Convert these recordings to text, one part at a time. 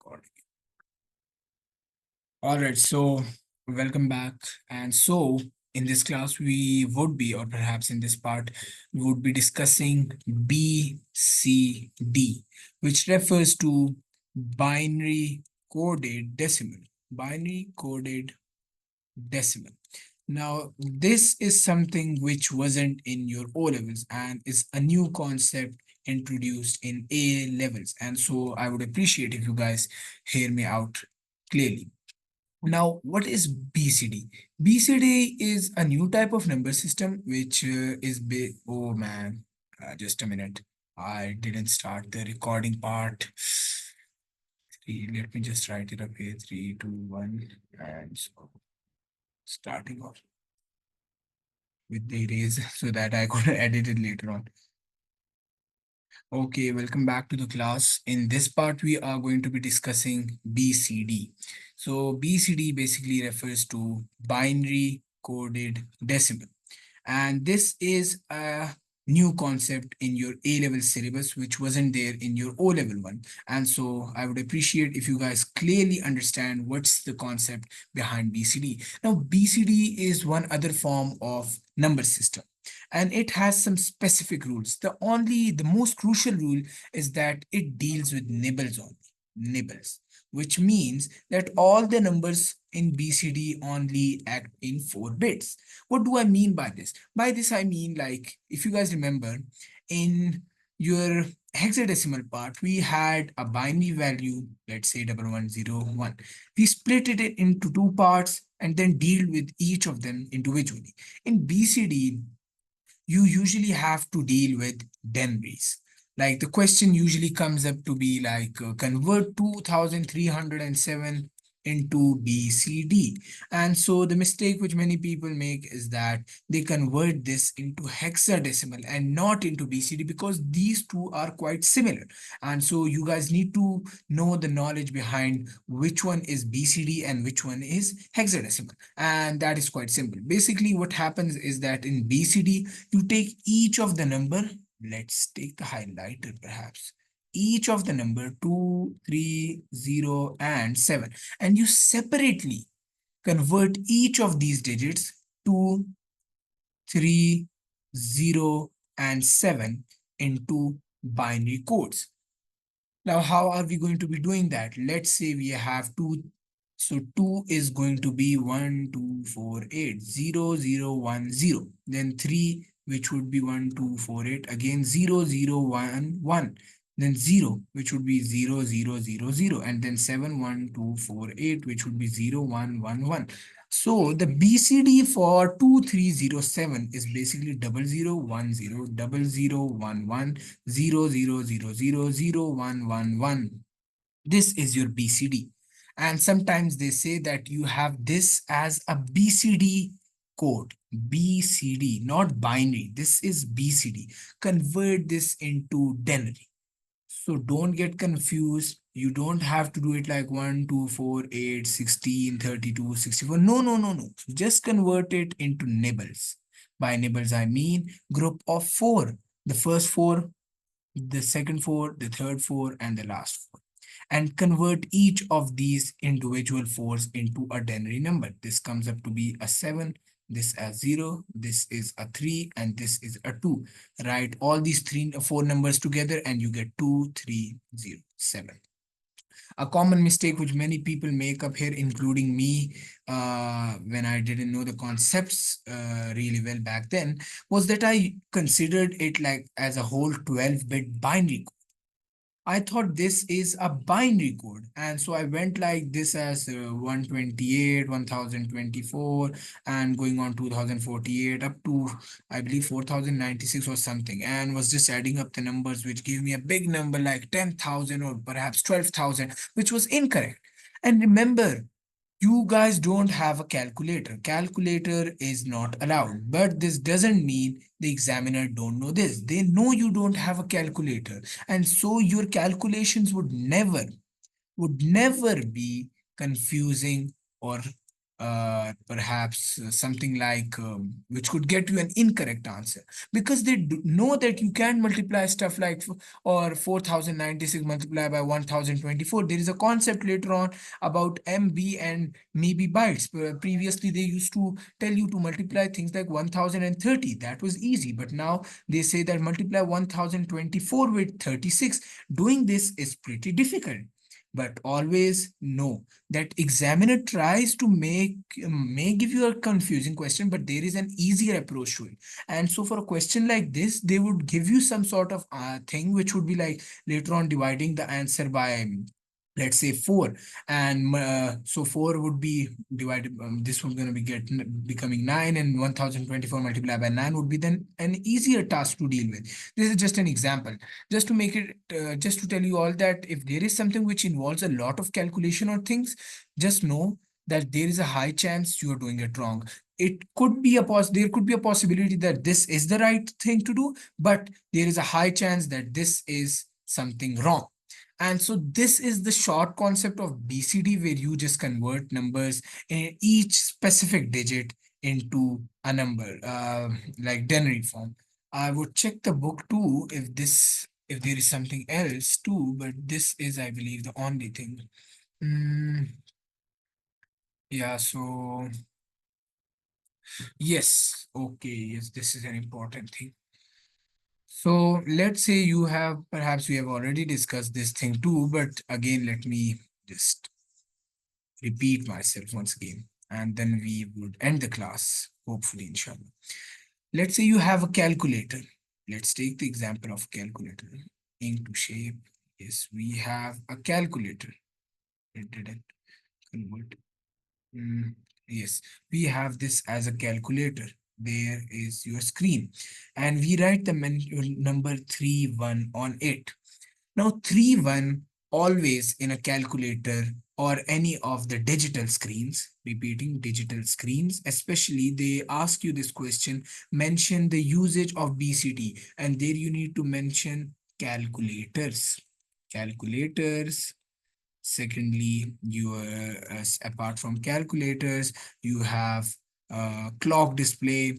Recording. All right, so welcome back. And so in this class, we would be, or perhaps in this part, we would be discussing BCD, which refers to binary coded decimal. Binary coded decimal. Now, this is something which wasn't in your O levels and is a new concept introduced in A levels. And so I would appreciate if you guys hear me out clearly. Now, what is BCD? BCD is a new type of number system which oh man, just a minute. I didn't start the recording part. Let me just write it up here. 3, 2, 1, and so starting off with the erase so that I could edit it later on. Okay, welcome back to the class. In this part, we are going to be discussing BCD. So BCD basically refers to binary coded decimal. And this is a new concept in your A-level syllabus, which wasn't there in your O-level one. And so I would appreciate if you guys clearly understand what's the concept behind BCD. Now, BCD is one other form of number system, and it has some specific rules. The most crucial rule is that it deals with nibbles only, nibbles, which means that all the numbers in BCD only act in 4 bits. What do I mean by this? By this, I mean, like, if you guys remember, in your hexadecimal part, we had a binary value, let's say 1101. We split it into 2 parts and then deal with each of them individually. In BCD, you usually have to deal with denries. Like the question usually comes up to be like convert 2307 into BCD. And so the mistake which many people make is that they convert this into hexadecimal and not into BCD because these two are quite similar. And so you guys need to know the knowledge behind which one is BCD and which one is hexadecimal. And that is quite simple. Basically, what happens is that in BCD, you take each of the number, let's take the highlighter perhaps, each of the number 2, 3, 0, and 7, and you separately convert each of these digits 2, 3, 0, and 7 into binary codes. Now, how are we going to be doing that? Let's say we have 2. So 2 is going to be 1, 2, 4, 8, 0, 0, 1, 0. Then 3, which would be 1, 2, 4, 8. Again, 0, 0, 1, 1. Then 0, which would be 0, 0, 0, 0. And then 7, 1, 2, 4, 8, which would be 0, 1, 1, 1. So the BCD for 2307 is basically 0010 0011 00000111. This is your BCD. And sometimes they say that you have this as a BCD code. BCD, not binary. This is BCD. Convert this into denary. So don't get confused. You don't have to do it like 1, 2, 4, 8, 16, 32, 64. No, no, no, no. Just convert it into nibbles. By nibbles, I mean group of 4. The first 4, the second 4, the third 4, and the last 4. And convert each of these individual 4s into a denary number. This comes up to be a 7, this as 0, this is a 3, and this is a 2. Write all these 4 numbers together and you get 2307. A common mistake which many people make up here, including me, when I didn't know the concepts really well back then, was that I considered it like as a whole 12-bit binary. I thought this is a binary code. And so I went like this as 128, 1024, and going on 2048 up to, I believe, 4096 or something, and was just adding up the numbers, which gave me a big number like 10,000 or perhaps 12,000, which was incorrect. And remember, you guys don't have a calculator. Calculator is not allowed, but this doesn't mean the examiner don't know this. They know you don't have a calculator. And so your calculations would never be confusing or perhaps something like which could get you an incorrect answer, because they know that you can multiply stuff like or 4096 multiplied by 1024. There is a concept later on about MB and maybe bytes. Previously they used to tell you to multiply things like 1030. That was easy, but now they say that multiply 1024 with 36. Doing this is pretty difficult. But always know that examiner tries to may give you a confusing question, but there is an easier approach to it. And so for a question like this, they would give you some sort of thing which would be like later on dividing the answer by, let's say, 4. And so 4 would be divided, this one going to be becoming 9, and 1024 multiplied by 9 would be then an easier task to deal with. This is just an example, just to make it just to tell you all that if there is something which involves a lot of calculation or things, just know that there is a high chance you are doing it wrong. It could be there could be a possibility that this is the right thing to do, but there is a high chance that this is something wrong. And so this is the short concept of BCD, where you just convert numbers in each specific digit into a number, like denary form. I would check the book too if there is something else too, but this is, I believe, the only thing. Mm, yeah, so yes, okay, yes, this is an important thing. So let's say you have, perhaps we have already discussed this thing too, but again, let me just repeat myself once again, and then we would end the class, hopefully, inshallah. Let's say you have a calculator. Let's take the example of calculator. Into shape. Yes, we have a calculator. It didn't convert. Mm, yes, we have this as a calculator. There is your screen. And we write the number 31 on it. Now, 31 always in a calculator or any of the digital screens, repeating digital screens, especially they ask you this question, mention the usage of BCD, and there you need to mention calculators. Calculators. Secondly, apart from calculators, you have clock display,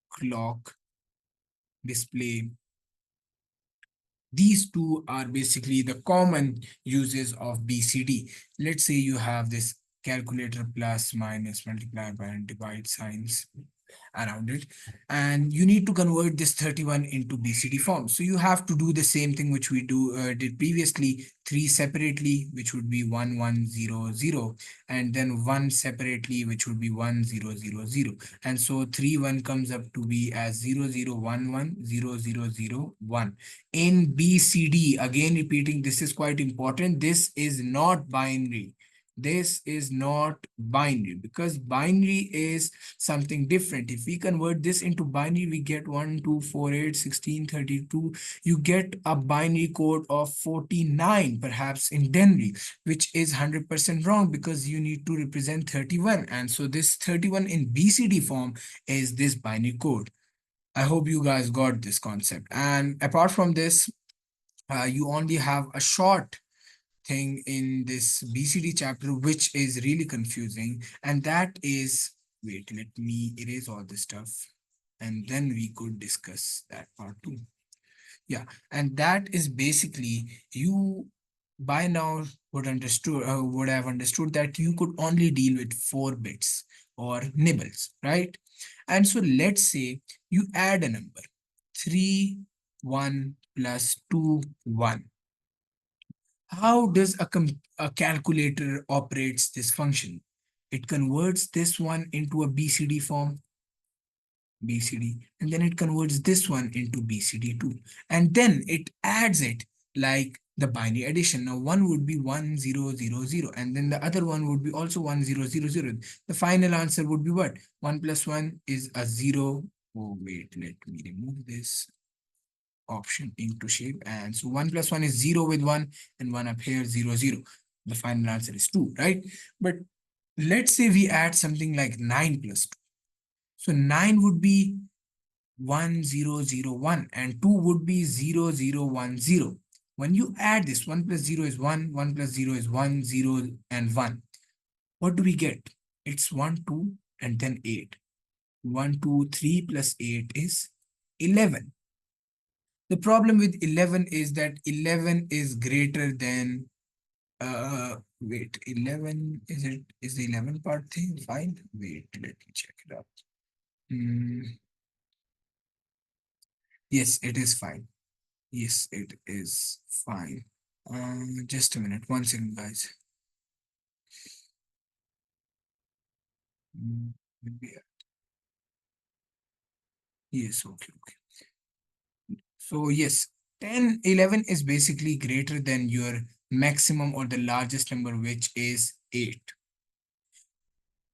clock display. These two are basically the common uses of BCD. Let's say you have this calculator plus, minus, multiply by, and divide signs around it, and you need to convert this 31 into BCD form. So you have to do the same thing which we did previously, 3 separately, which would be 1 1 0 0, and then 1 separately, which would be 1 0 0 0. And so 3 1 comes up to be as 0 0 1 1 0 0 0 1 in BCD. Again repeating, this is quite important, this is not binary. This is not binary, because binary is something different. If we convert this into binary, we get 1 2 4 8 16 32. You get a binary code of 49 perhaps in denary, which is 100% wrong, because you need to represent 31, and so this 31 in BCD form is this binary code. I hope you guys got this concept. And apart from this, you only have a short thing in this BCD chapter, which is really confusing. And that is, wait, let me erase all this stuff, and then we could discuss that part too. Yeah, and that is basically, you by now would have understood that you could only deal with 4 bits or nibbles, right? And so let's say you add a number 3 1 plus 2 1. How does a calculator operates this function? It converts this one into a BCD form, BCD, and then it converts this one into BCD2, and then it adds it like the binary addition. Now one would be 1 0 0 0, and then the other one would be also 1 0 0 0. The final answer would be what? 1 plus 1 is a 0. Oh wait, let me remove this option into shape, and so 1 plus 1 is 0 with 1, and 1 up here 0 0. The final answer is 2, right? But let's say we add something like 9 plus 2. So 9 would be 1 0 0 1, and 2 would be 0 0 1 0. When you add this, 1 plus 0 is 1, 1 plus 0 is 1, 0 and 1. What do we get? It's 1, 2, and then 8. 1, 2, 3 plus 8 is 11. The problem with 11 is that 11 is greater than, wait, 11, is the 11 part thing fine? Wait, let me check it out. Yes, it is fine. Yes, it is fine. Just a minute, one second, guys. Mm, maybe- Yes, okay, okay. So yes, 10, 11 is basically greater than your maximum or the largest number, which is 8.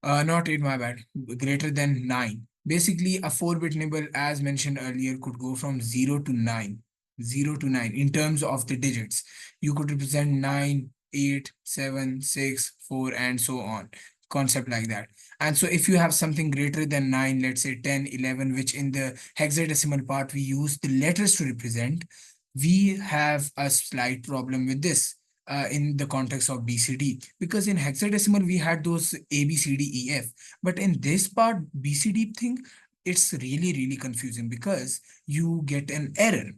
Not 8, my bad. Greater than 9. Basically, a 4-bit number, as mentioned earlier, could go from 0 to 9. 0 to 9 in terms of the digits. You could represent 9, 8, 7, 6, 4, and so on. Concept like that. And so if you have something greater than 9, let's say 10, 11, which in the hexadecimal part we use the letters to represent, we have a slight problem with this in the context of BCD, because in hexadecimal we had those A, B, C, D, E, F, but in this part BCD thing, it's really confusing because you get an error.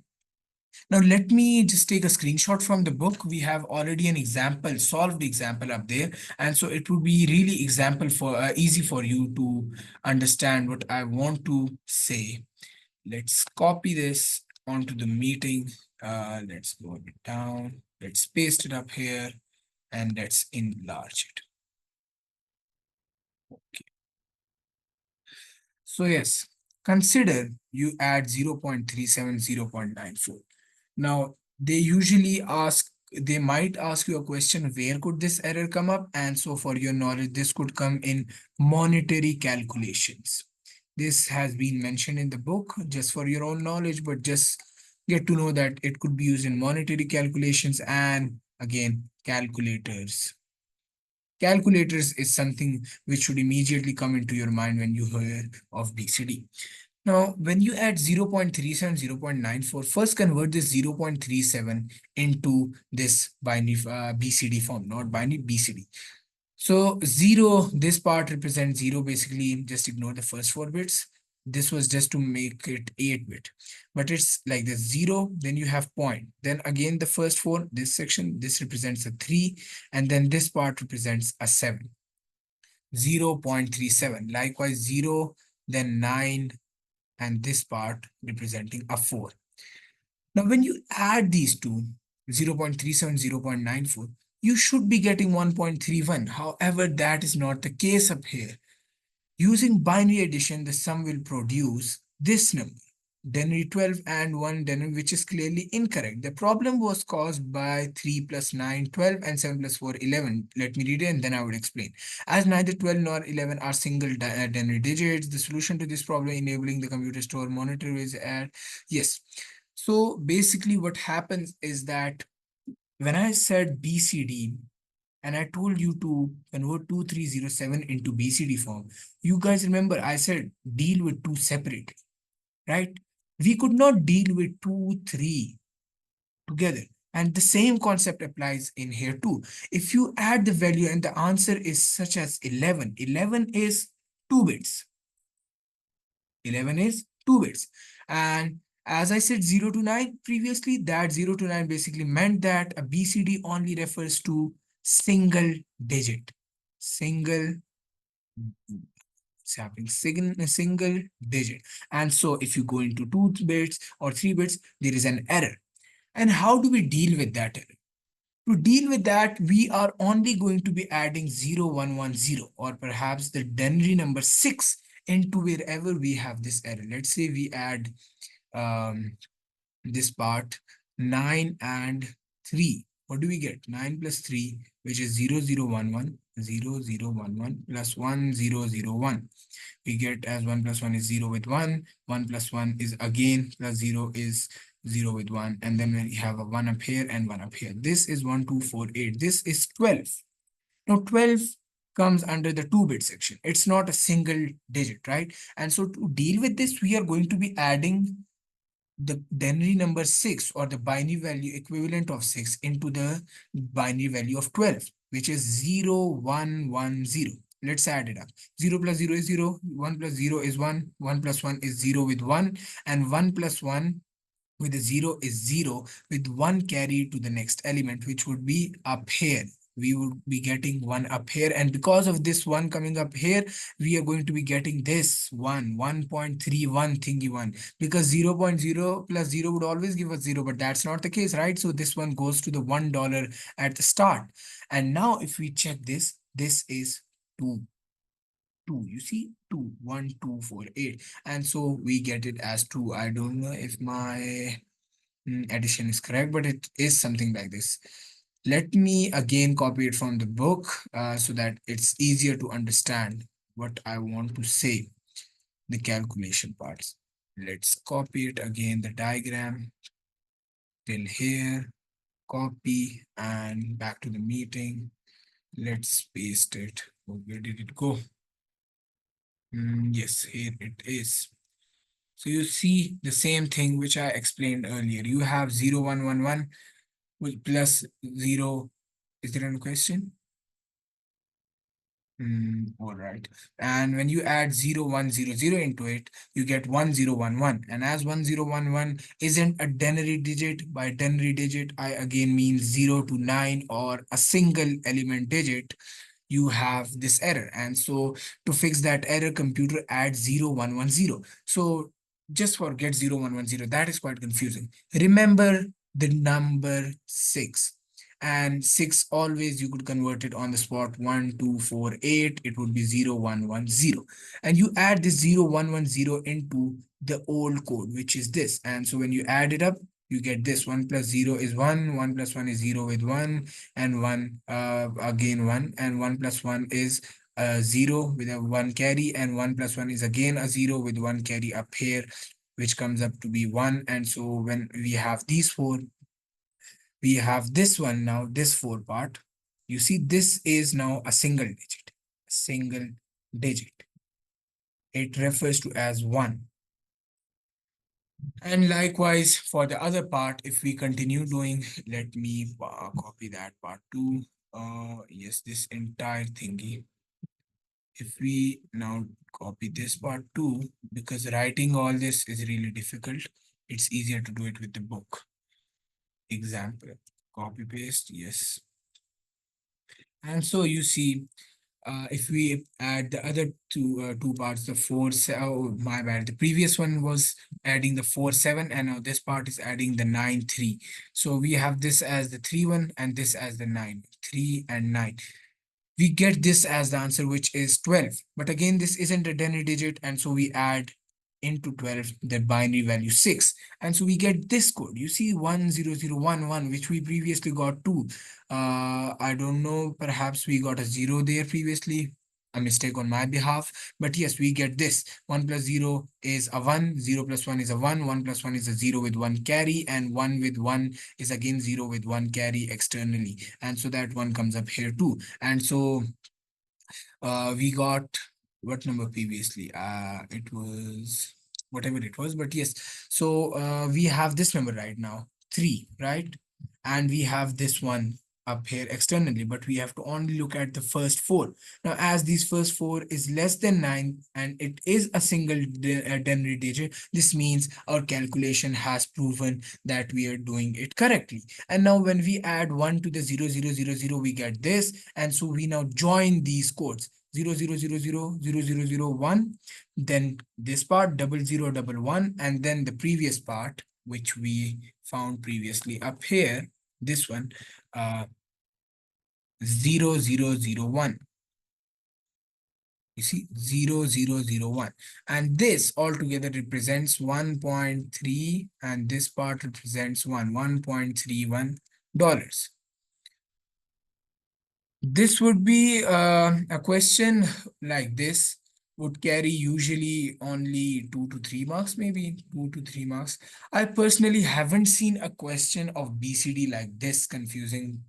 Now let me just take a screenshot from the book. We have already an example, solved example up there, and so it would be really example for easy for you to understand what I want to say. Let's copy this onto the meeting. Let's go a bit down. Let's paste it up here and let's enlarge it. Okay. So yes, consider you add 0.37, 0.94. Now, they might ask you a question, where could this error come up? And so for your knowledge, this could come in monetary calculations. This has been mentioned in the book just for your own knowledge, but just get to know that it could be used in monetary calculations and again, calculators. Calculators is something which should immediately come into your mind when you hear of BCD. Now, when you add 0.37, 0.94, first convert this 0.37 into this binary BCD form, not binary BCD. So 0, this part represents 0, basically just ignore the first 4 bits. This was just to make it 8-bit, but it's like this 0, then you have point. Then again, the first 4, this section, this represents a 3, and then this part represents a 7. 0.37. Likewise, 0, then 9, and this part representing a 4. Now, when you add these two, 0.37, 0.94, you should be getting 1.31. However, that is not the case up here. Using binary addition, the sum will produce this number, denary 12 and 1 denary, which is clearly incorrect. The problem was caused by 3 plus 9, 12, and 7 plus 4, 11. Let me read it and then I would explain. As neither 12 nor 11 are single denary digits, the solution to this problem enabling the computer store monitor is at, yes. So basically what happens is that when I said BCD, and I told you to convert 2307 into BCD form, you guys remember I said deal with 2 separately, right? We could not deal with 2, 3 together. And the same concept applies in here too. If you add the value and the answer is such as 11, 11 is 2 bits. 11 is 2 bits. And as I said 0 to 9 previously, that 0 to 9 basically meant that a BCD only refers to single digit. Single, it's happening single digit. And so if you go into 2 bits or 3 bits, there is an error. And how do we deal with that error? To deal with that, we are only going to be adding 0110 or perhaps the denary number 6 into wherever we have this error. Let's say we add this part 9 and 3. What do we get? 9 plus 3, which is 0011, 0011 plus 1001. We get as 1 plus 1 is 0 with 1, 1 plus 1 is again plus 0 is 0 with 1, and then we have a 1 up here and 1 up here. This is 1, 2, 4, 8. This is 12. Now 12 comes under the 2-bit section. It's not a single digit, right? And so to deal with this, we are going to be adding the binary number 6 or the binary value equivalent of 6 into the binary value of 12, which is 0, 1, 1, 0. Let's add it up. 0 plus 0 is 0, 1 plus 0 is 1, 1 plus 1 is 0 with 1, and 1 plus 1 with a 0 is 0 with 1 carry to the next element, which would be up here. We would be getting 1 up here, and because of this 1 coming up here, we are going to be getting this 1.31 thingy 1, because 0.0 plus 0 would always give us 0, but that's not the case, right? So this one goes to the $1 at the start. And now if we check this, this is 2. 2, you see, 2, 1, 2, 4, 8, and so we get it as 2. I don't know if my addition is correct, but it is something like this. Let me again copy it from the book so that it's easier to understand what I want to say, the calculation parts. Let's copy it again, the diagram till here, copy, and back to the meeting. Let's paste it. Oh, where did it go? Yes, here it is. So you see the same thing which I explained earlier. You have 0, 1, 1, 1 with plus 0. Is there any question? All right. And when you add 0, 1, 0, 0 into it, you get 1, 0, 1, 1. And as 1, 0, 1, 1 isn't a denary digit, by denary digit, I again mean 0 to 9 or a single element digit, you have this error. And so to fix that error, computer adds 0, 1, 1, 0. So just forget 0, 1, 1, 0. That is quite confusing. Remember the number 6. And 6 always you could convert it on the spot. 1, 2, 4, 8. It would be 0, 1, 1, 0. And you add this 0, 1, 1, 0 into the old code, which is this. And so when you add it up, you get this. 1 plus 0 is 1. 1 plus 1 is 0 with 1. And 1 again 1. And 1 plus 1 is 0 with a 1 carry. And 1 plus 1 is again a 0 with 1 carry up here, which comes up to be 1. And so when we have these four, we have this one now, this 4 part. You see, this is now a single digit. Single digit. It refers to as 1. And likewise, for the other part, if we continue doing, let me copy that part too. Yes, this entire thingy. If we now copy this part too, because writing all this is really difficult, it's easier to do it with the book. Example, copy paste, yes. And so you see, if we add the other two parts, the 4, oh my bad, the previous one was adding the 4, 7, and now this part is adding the 9, 3. So we have this as the 3, 1, and this as the 9, 3 and 9. We get this as the answer, which is 12. But again, this isn't a denary digit, and so we add into 12 the binary value 6. And so we get this code. You see 10011, which we previously got 2. I don't know, perhaps we got a 0 there previously. A mistake on my behalf, but yes, we get this. 1 plus 0 is a 1, 0 plus 1 is a 1, 1 plus 1 is a 0 with 1 carry, and 1 with 1 is again 0 with 1 carry externally. And so that one comes up here too. And so we got what number previously? It was whatever it was, but yes. So we have this number right now, 3, right? And we have this one up here externally, but we have to only look at the first 4. Now, as these first 4 is less than 9 and it is a single denary digit, this means our calculation has proven that we are doing it correctly. And now when we add 1 to the 0000, we get this. And so we now join these codes. 00000001, then this part 0011, and then the previous part which we found previously up here, this one 0001. You see 0001, and this altogether represents 1.3, and this part represents $1.31. This would be a question like this would carry usually only 2 to 3 marks, maybe 2 to 3 marks. I personally haven't seen a question of BCD like this confusing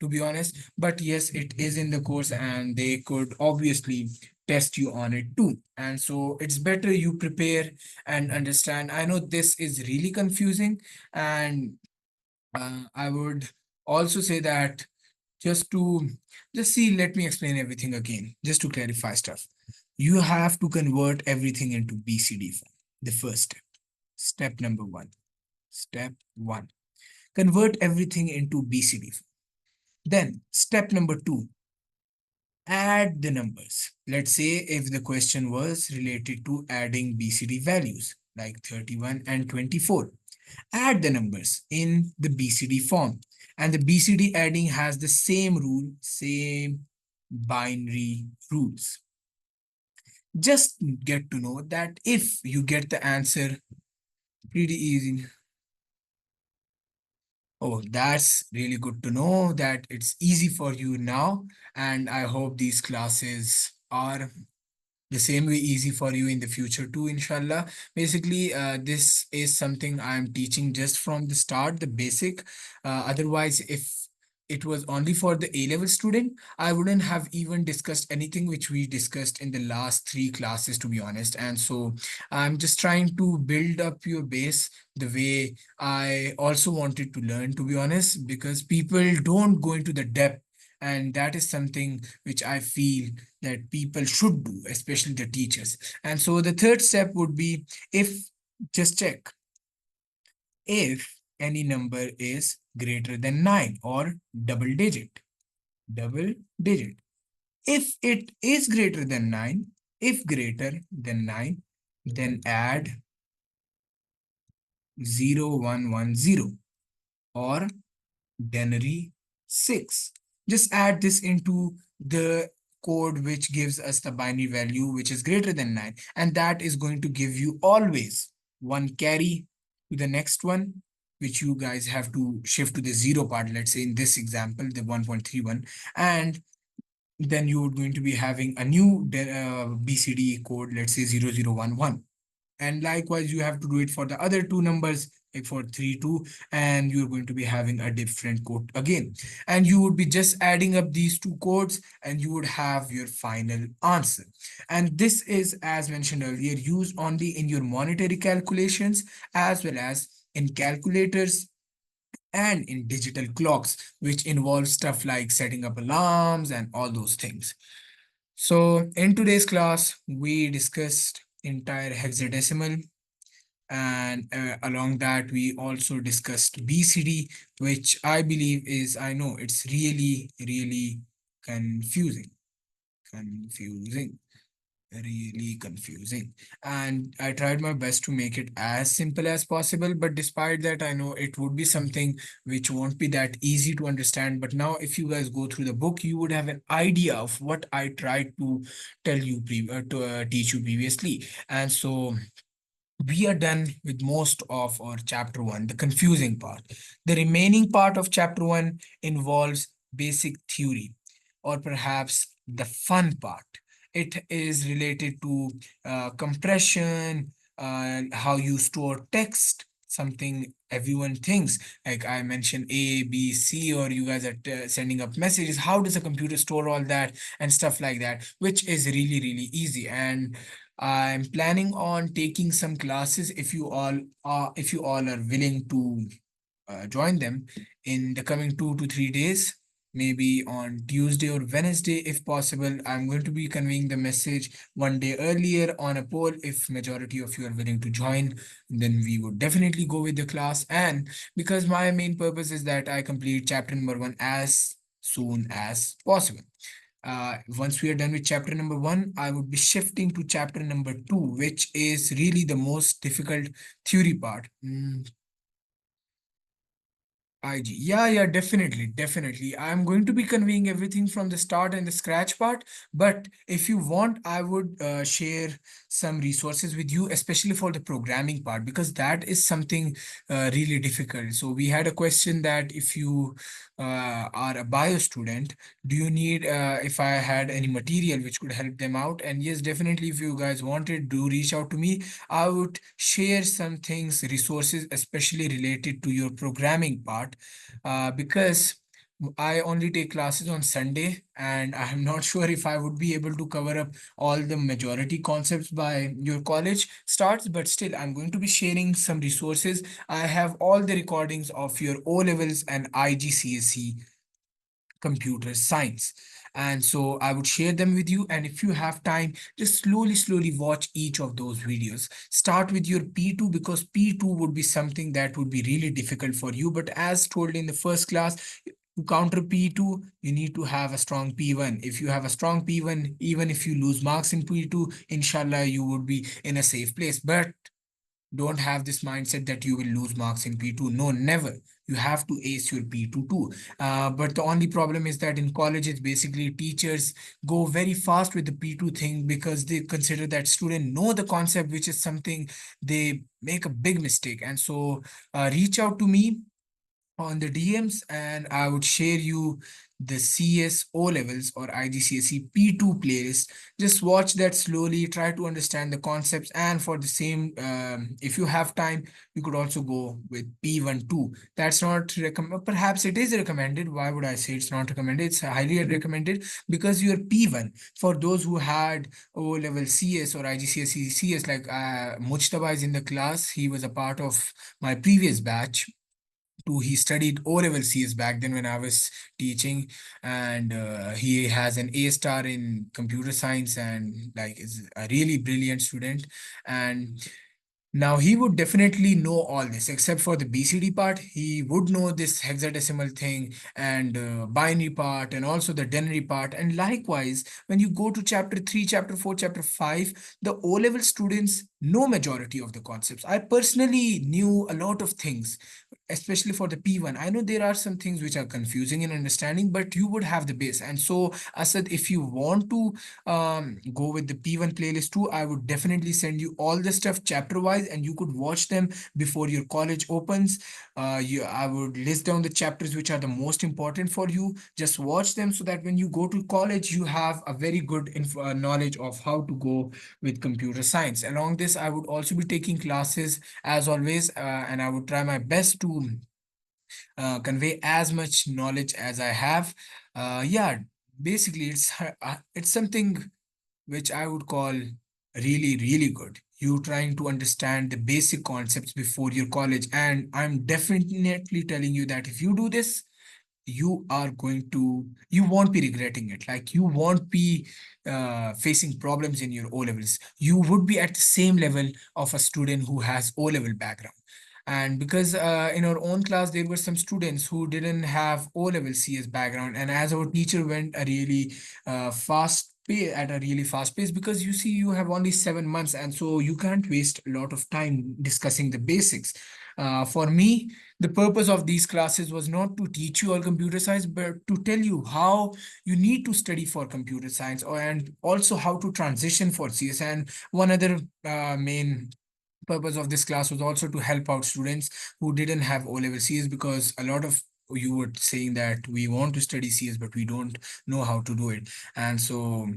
to be honest. But yes, it is in the course and they could obviously test you on it too. And so it's better you prepare and understand. I know this is really confusing, and I would also say that just to just see, let me explain everything again, just to clarify stuff. You have to convert everything into BCD form. The first step, step number one. Step one, convert everything into BCD form. Then, step number two, add the numbers. Let's say if the question was related to adding BCD values like 31 and 24, add the numbers in the BCD form. And the BCD adding has the same rule, same binary rules. Just get to know that if you get the answer pretty easy. Oh, that's really good to know that it's easy for you now. And I hope these classes are the same way easy for you in the future too, inshallah. Basically, this is something I'm teaching just from the start, the basic. Otherwise, if it was only for the A-level student, I wouldn't have even discussed anything which we discussed in the last three classes, to be honest. And so I'm just trying to build up your base the way I also wanted to learn, to be honest, because people don't go into the depth, and that is something which I feel that people should do, especially the teachers. And so the third step would be, if just check if any number is greater than 9 or double digit. Double digit. If it is greater than 9, if greater than 9, then add 0110 or denary 6. Just add this into the code which gives us the binary value which is greater than 9, and that is going to give you always one carry to the next one, which you guys have to shift to the zero part, let's say in this example the 1.31, and then you're going to be having a new BCD code, let's say 0011. And likewise, you have to do it for the other two numbers, like for 3, 2, and you're going to be having a different code again. And you would be just adding up these two codes and you would have your final answer. And this is, as mentioned earlier, used only in your monetary calculations as well as in calculators and in digital clocks, which involve stuff like setting up alarms and all those things. So in today's class, we discussed entire hexadecimal, and along that we also discussed BCD, which I believe is, I know it's really, really confusing. Confusing. Really confusing. And I tried my best to make it as simple as possible, but despite that, I know it would be something which won't be that easy to understand. But now, if you guys go through the book, you would have an idea of what I tried to tell you, teach you previously. And so we are done with most of our chapter one, the confusing part. The remaining part of chapter one involves basic theory, or perhaps the fun part. It is related to compression, how you store text, something everyone thinks. Like I mentioned A, B, C, or you guys are sending up messages. How does a computer store all that and stuff like that, which is really, really easy. And I'm planning on taking some classes if you all are willing to join them in the coming 2 to 3 days, maybe on Tuesday or Wednesday if possible. I'm going to be conveying the message one day earlier on a poll. If majority of you are willing to join, then we would definitely go with the class. And because my main purpose is that I complete chapter number one as soon as possible. Once we are done with chapter number one, I would be shifting to chapter number two, which is really the most difficult theory part. IG. Yeah, yeah, definitely, definitely. I'm going to be conveying everything from the start and the scratch part. But if you want, I would share some resources with you, especially for the programming part, because that is something really difficult. So we had a question that if you are a bio student, do you need, if I had any material which could help them out? And yes, definitely, if you guys wanted, do reach out to me. I would share some things, resources, especially related to your programming part, because I only take classes on Sunday, and I'm not sure if I would be able to cover up all the majority concepts by your college starts, but still, I'm going to be sharing some resources. I have all the recordings of your O levels and IGCSE computer science. And so I would share them with you. And if you have time, just slowly watch each of those videos. Start with your P2 because P2 would be something that would be really difficult for you. But as told in the first class, to counter P2, you need to have a strong P1. If you have a strong P1, even if you lose marks in P2, inshallah, you would be in a safe place. But don't have this mindset that you will lose marks in P2. No, never. You have to ace your P2 too. But the only problem is that in colleges, basically teachers go very fast with the P2 thing because they consider that student know the concept, which is something they make a big mistake. And so reach out to me on the DMs and I would share you the CS O levels or IGCSE P2 playlist. Just watch that slowly, try to understand the concepts. And for the same, if you have time, you could also go with P1 too. That's not recommended. Perhaps it is recommended. Why would I say it's not recommended? It's highly recommended because your P1, for those who had O level CS or IGCSE CS, like Mujtaba is in the class, he was a part of my previous batch too. He studied O-level CS back then when I was teaching, and he has an A star in computer science and like is a really brilliant student. And now he would definitely know all this except for the BCD part. He would know this hexadecimal thing and binary part and also the denary part. And likewise, when you go to chapter 3, chapter 4, chapter 5, the O-level students know majority of the concepts. I personally knew a lot of things, especially for the P1. I know there are some things which are confusing in understanding, but you would have the base. And so, Asad, if you want to go with the P1 playlist too, I would definitely send you all the stuff chapter wise and you could watch them before your college opens. I would list down the chapters which are the most important for you. Just watch them so that when you go to college, you have a very good knowledge of how to go with computer science. Along this, I would also be taking classes as always, and I would try my best to convey as much knowledge as I have. Yeah, basically, it's something which I would call really good. You trying to understand the basic concepts before your college, and I'm definitely telling you that if you do this, you won't be regretting it. Like you won't be facing problems in your O levels. You would be at the same level of a student who has O level background. And because in our own class there were some students who didn't have O level CS background, and as our teacher went a really at a really fast pace, because you see you have only 7 months, and so you can't waste a lot of time discussing the basics. For me, the purpose of these classes was not to teach you all computer science, but to tell you how you need to study for computer science and also how to transition for CS. And one other main purpose of this class was also to help out students who didn't have O-level CS, because a lot of you were saying that we want to study CS, but we don't know how to do it. And so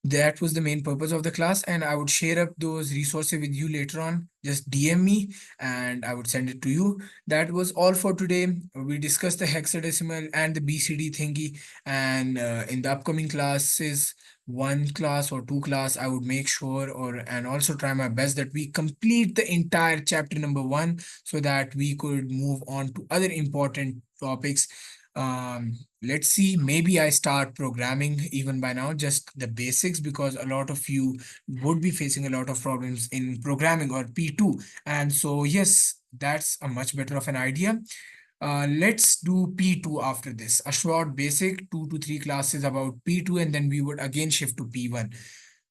that was the main purpose of the class. And I would share up those resources with you later on. Just DM me and I would send it to you. That was all for today. We discussed the hexadecimal and the BCD thingy. And in the upcoming classes, one class or two class, I would make sure and also try my best that we complete the entire chapter number 1 so that we could move on to other important topics. Let's see, maybe I start programming even by now, just the basics, because a lot of you would be facing a lot of problems in programming or P2. And so yes, that's a much better of an idea. Let's do P2 after this. A short basic 2 to 3 classes about P2, and then we would again shift to P1.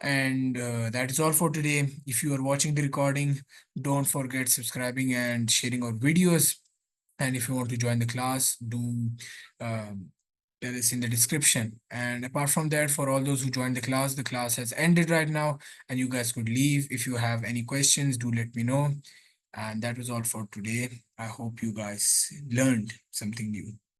And that is all for today. If you are watching the recording, don't forget subscribing and sharing our videos. And if you want to join the class, do um, tell us in the description. And apart from that, for all those who joined the class has ended right now, and you guys could leave. If you have any questions, do let me know. And that was all for today. I hope you guys learned something new.